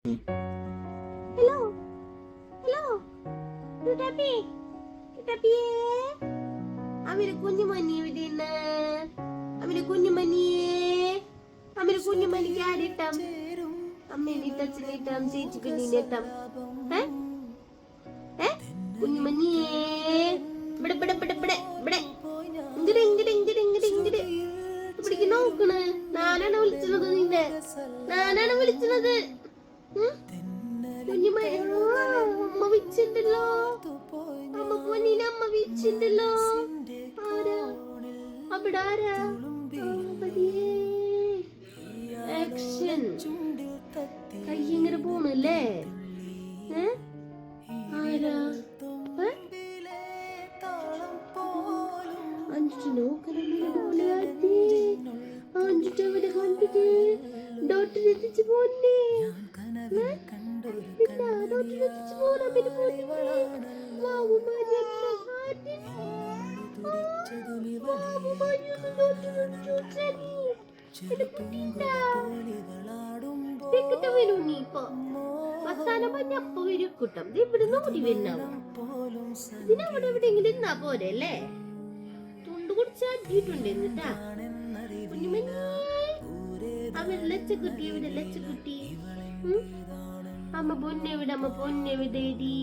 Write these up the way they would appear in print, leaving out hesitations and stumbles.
Hello, hello, Tutapi, Tutapi. Amir kunyumani vidina. Amir kunyumani. Amir kunyumani kaditam. Amir nitachinitam, sijipinitam. Eh? Eh? Kunyumani. Bada bada bada bada bada. Ingide. പിടിക്ക് നോക്കണ്. നാനാണ് വിളിച്ചത് നിന്നെ. നാനാണ് വിളിച്ചത്. കുഞ്ഞുമ്മ അമ്മ വിളിച്ചിട്ടുണ്ടല്ലോ. അമ്മ പൊന്നിനെ അമ്മ വിളിച്ചിട്ടുണ്ടല്ലോ. ആരാ? അവിടെ ആരാ? ആക്ഷൻ. കൈ ഇങ്ങനെ പോണല്ലേ? ആരാ? അഞ്ചു നോക്കണ അഞ്ചുട്ടവനെ കണ്ടിട്ട് ഡോക്ടറെത്തിച്ച് പോന്നേ. ഡോക്ടറെത്തിച്ച് പോരാ. ഇതിനവിടെ എവിടെയെങ്കിലും നിന്നാ പോരല്ലേ? തുണ്ട് കുടിച്ച് അടിയിട്ടുണ്ട് എന്നിട്ടാ. അവൻ ലച്ചക്കുട്ടി എവിടെ? ലച്ചക്കുട്ടി അമ്മ പൊന്നെവിടെ? അമ്മ പൊന്നെവിടേടി?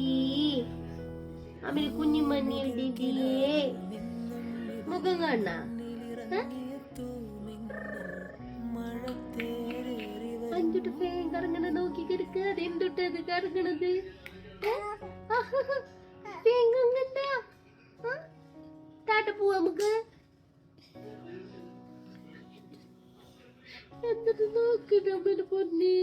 അവന് കുഞ്ഞുമണി എവിടെയേ? മുഖം കാണാ? അഞ്ചുട്ട് ഫേൻ കറങ്ങണ നോക്കി കിടക്കുക. അതെന്തുട്ടത് കറങ്ങണത്? തേങ്ങ താട്ട പോവാ നമുക്ക്. എന്നിട്ട് നോക്കി നമ്മള് പൊന്നി